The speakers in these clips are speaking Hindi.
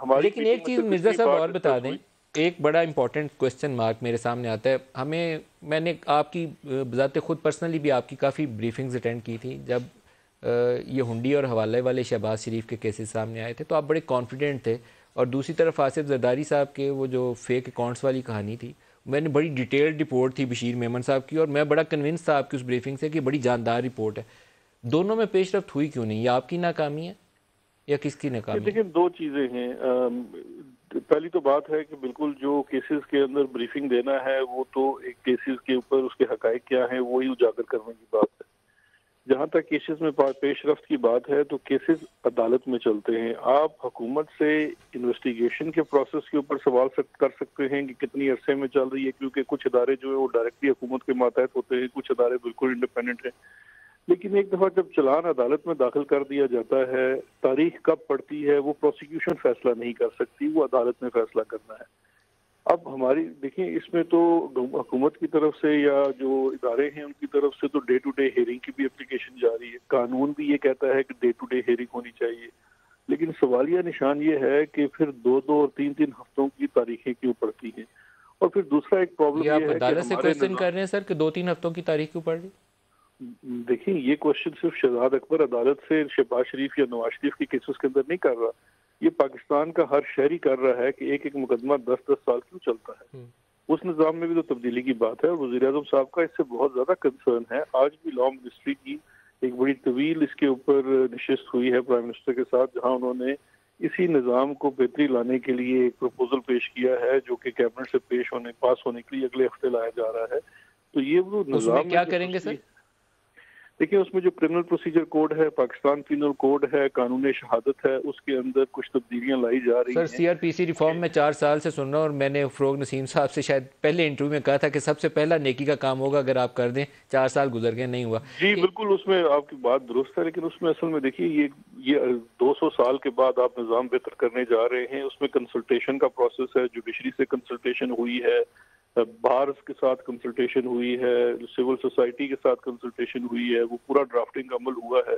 हमारी लेकिन एक मीटिंग में चीज़ सिर्फ मिर्ज़ा इतनी साहब बात और बता डिस्कस दें, हुई। एक बड़ा इंपॉर्टेंट क्वेश्चन मार्क मेरे सामने आता है हमें। मैंने आपकी बजाते खुद पर्सनली भी आपकी काफ़ी ब्रीफिंग्स अटेंड की थी जब ये हुंडी और हवाले वाले शहबाज शरीफ के केसेस सामने आए थे, तो आप बड़े कॉन्फिडेंट थे। और दूसरी तरफ आसिफ जरदारी साहब के वो जो फेक अकाउंट्स वाली कहानी थी, मैंने बड़ी डिटेल्ड रिपोर्ट थी बशीर मेमन साहब की, और मैं बड़ा कन्विंस था आपकी उस ब्रीफिंग से कि बड़ी जानदार रिपोर्ट है। दोनों में पेशरफ्त हुई क्यों नहीं? ये आपकी नाकामी है या किसकी ये नाकामी है? देखिए, दो चीजें हैं। पहली तो बात है कि बिल्कुल जो केसेस के अंदर ब्रीफिंग देना है वो तो एक केसेस के ऊपर उसके हकायक क्या है वो ही उजागर करने की बात है। जहां तक केसेस में पेशरफ्त की बात है तो केसेस अदालत में चलते हैं। आप हुकूमत से इन्वेस्टिगेशन के प्रोसेस के ऊपर सवाल कर सकते हैं कि कितनी अरसे में चल रही है, क्योंकि कुछ अदारे जो है वो डायरेक्टली हुकूमत के मातहत होते हैं, कुछ अदारे बिल्कुल इंडिपेंडेंट हैं। लेकिन एक दफा जब चलान अदालत में दाखिल कर दिया जाता है, तारीख कब पड़ती है वो प्रोसिक्यूशन फैसला नहीं कर सकती, वो अदालत में फैसला करना है। अब हमारी देखिए, इसमें तो हुकूमत की तरफ से या जो इदारे हैं उनकी तरफ से तो डे टू डे हेयरिंग की भी एप्लीकेशन जारी है। कानून भी ये कहता है कि डे टू डे हेयरिंग होनी चाहिए। लेकिन सवालिया निशान ये है कि फिर दो दो और तीन तीन हफ्तों की तारीखें क्यों पड़ती हैं। और फिर दूसरा एक ये प्रॉब्लम आप ये है कि अदालत से हमारे क्वेश्चन कर रहे हैं सर कि 2-3 हफ्तों की तारीख क्यों पड़ रही? देखिए, ये क्वेश्चन सिर्फ शहजाद अकबर अदालत से शहबाज शरीफ या नवाज शरीफ के केसेस के अंदर नहीं कर रहा। ये पाकिस्तान का हर शहरी कर रहा है कि एक एक मुकदमा 10-10 साल क्यों चलता है। उस निज़ाम में भी तो तब्दीली की बात है, और वज़ीर आज़म साहब का इससे बहुत ज़्यादा कंसर्न है। आज भी लॉ मिनिस्ट्री की एक बड़ी तवील इसके ऊपर नशिस्त हुई है प्राइम मिनिस्टर के साथ, जहां उन्होंने इसी निज़ाम को बेहतरी लाने के लिए एक प्रपोजल पेश किया है, जो कि कैबिनेट से पास होने के लिए अगले हफ्ते लाया जा रहा है। तो ये वो उसमें निज़ाम में क्या जो करेंगे सर? देखिए, उसमें जो क्रिमिनल प्रोसीजर कोड है, पाकिस्तान पीनल कोड है, कानून शहादत है, उसके अंदर कुछ तब्दीलियां लाई जा रही सर हैं सीआरपीसी रिफॉर्म कि में 4 साल से सुन रहा हूँ, और मैंने फ़रोग नसीम साहब से शायद पहले इंटरव्यू में कहा था कि सबसे पहला नेकी का काम होगा अगर आप कर दें। 4 साल गुजर गए, नहीं हुआ। जी ए, बिल्कुल, उसमें आपकी बात दुरुस्त है। लेकिन उसमें असल में देखिए, ये 200 साल के बाद आप निज़ाम बेहतर करने जा रहे हैं। उसमें कंसल्टेशन का प्रोसेस है, जुडिशरी से कंसल्टेशन हुई है, बार्स के साथ कंसल्टेशन हुई है, सिविल सोसाइटी के साथ कंसल्टेशन हुई है, वो पूरा ड्राफ्टिंग का अमल हुआ है।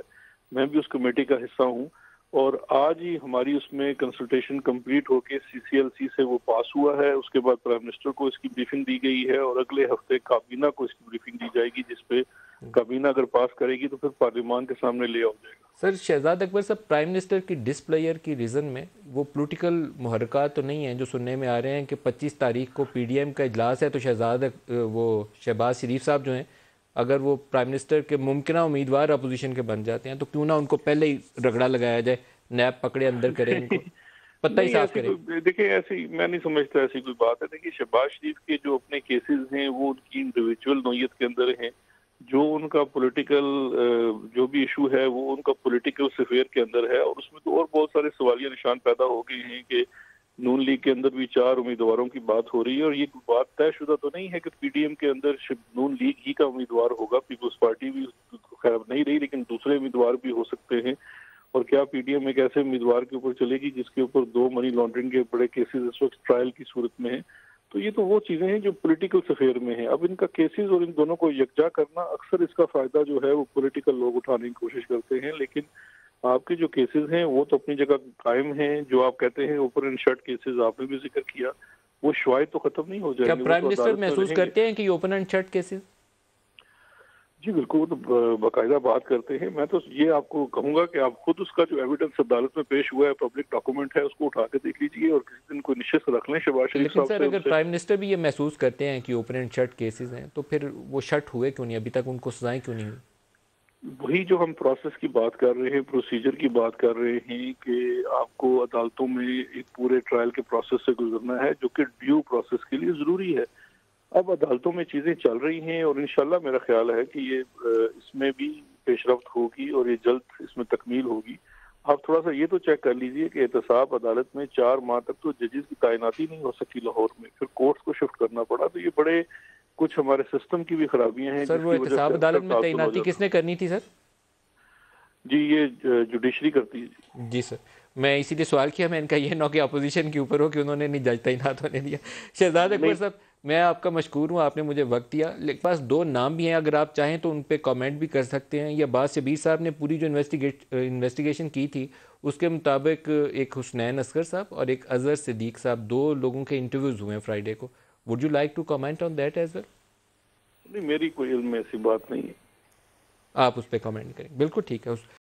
मैं भी उस कमेटी का हिस्सा हूँ, और आज ही हमारी उसमें कंसल्टेशन कंप्लीट होके सीसीएलसी से वो पास हुआ है। उसके बाद प्राइम मिनिस्टर को इसकी ब्रीफिंग दी गई है, और अगले हफ्ते काबीना को इसकी ब्रीफिंग दी जाएगी, जिसपे काबीना अगर पास करेगी तो फिर पार्लियामान के सामने ले आओ जाएगा। सर शहजाद अकबर साहब, प्राइम मिनिस्टर की डिसप्लेयर की रीज़न में वो पॉलिटिकल मुहरक़ात तो नहीं हैं जो सुनने में आ रहे हैं कि 25 तारीख को पीडीएम का इजलास है, तो वो शहबाज शरीफ साहब जो हैं, अगर वो प्राइम मिनिस्टर के मुमकिन उम्मीदवार अपोजिशन के बन जाते हैं, तो क्यों ना उनको पहले ही रगड़ा लगाया जाए, नैब पकड़े अंदर करें इनको, पत्ता ही नहीं, साफ ऐसी करें। कोई देखिए, ऐसी मैं नहीं समझता ऐसी कोई बात है। देखिए, शहबाज शरीफ के जो अपने केसेस हैं वो उनकी इंडिविजुअल नौयत के अंदर हैं। जो उनका पॉलिटिकल जो भी इशू है वो उनका पॉलिटिकल सफेयर के अंदर है, और उसमें तो और बहुत सारे सवालिया निशान पैदा हो गए हैं कि नून लीग के अंदर भी 4 उम्मीदवारों की बात हो रही है, और ये बात तयशुदा तो नहीं है कि पीडीएम के अंदर नून लीग ही का उम्मीदवार होगा। पीपल्स पार्टी भी खैर नहीं रही, लेकिन दूसरे उम्मीदवार भी हो सकते हैं। और क्या पीडीएम एक ऐसे उम्मीदवार के ऊपर चलेगी जिसके ऊपर 2 मनी लॉन्ड्रिंग के बड़े केसेस इस वक्त ट्रायल की सूरत में है। तो ये तो वो चीजें हैं जो पॉलिटिकल सफेयर में है। अब इनका केसेस और इन दोनों को यकजा करना, अक्सर इसका फायदा जो है वो पॉलिटिकल लोग उठाने की कोशिश करते हैं। लेकिन आपके जो केसेस हैं वो तो अपनी जगह कायम हैं। जो आप कहते हैं ओपन एंड शट केसेस आपने भी जिक्र किया, वो शायद तो खत्म नहीं हो क्या जाएंगे, वो प्राइम तो मिनिस्टर अदालत में महसूस रहेंगे। करते हैं कि ये ओपन एंड शट केसेस? जी बिल्कुल, वो तो बाकायदा बात करते हैं। मैं तो ये आपको कहूंगा कि आप खुद उसका जो एविडेंस अदालत में पेश हुआ है, पब्लिक डॉक्यूमेंट है, उसको उठा के देख लीजिए, और किसी दिन कोई निश्चित रख लें शहबाज शरीफ लेकिन साहब सर से अगर उनसे। प्राइम मिनिस्टर भी ये महसूस करते हैं कि ओपन एंड शट केसेस हैं, तो फिर वो शट हुए क्यों नहीं? अभी तक उनको सजाएं क्यों नहीं हुई? वही जो हम प्रोसेस की बात कर रहे हैं, प्रोसीजर की बात कर रहे हैं कि आपको अदालतों में एक पूरे ट्रायल के प्रोसेस से गुजरना है, जो कि ड्यू प्रोसेस के लिए जरूरी है। अब अदालतों में चीजें चल रही हैं, और इंशाल्लाह मेरा ख्याल है कि ये इसमें भी पेशरफ्त होगी, और ये जल्द इसमें तकमील होगी। आप थोड़ा सा ये तो चेक कर लीजिए कि एहतसाब अदालत में 4 माह तक तो जजेस की तैनाती नहीं हो सकी लाहौर में, फिर कोर्ट्स को शिफ्ट करना पड़ा। तो ये बड़े कुछ हमारे सिस्टम की भी खराबियां हैं सर वो जिसकी वजह एहतसाब से अक्सर अदालत में तासुल हो तैनाती जाता किसने करनी थी सर? है। जी, ये जुडिशरी करती है जी। जी सर, मैं इसीलिए सवाल किया। मैं इनका ये ना कि अपोजिशन के ऊपर हो कि उन्होंने नहीं जज तैनात होने दिया। शहजाद अकबर नहीं, साहब, मैं आपका मशकूर हूँ, आपने मुझे वक्त दिया। लेकिन पास 2 नाम भी हैं, अगर आप चाहें तो उन पर कमेंट भी कर सकते हैं। या बात शबीर साहब ने पूरी जो इन्वेस्टिगेशन की थी उसके मुताबिक एक हुसनैन असगर साहब और एक अजहर सिद्दीक साहब, 2 लोगों के इंटरव्यूज़ हुए हैं फ्राइडे को। Would you like to comment on that as well? नहीं, मेरी कोई इल्म में ऐसी बात नहीं है। आप उस पर कमेंट करें, बिल्कुल ठीक है। उस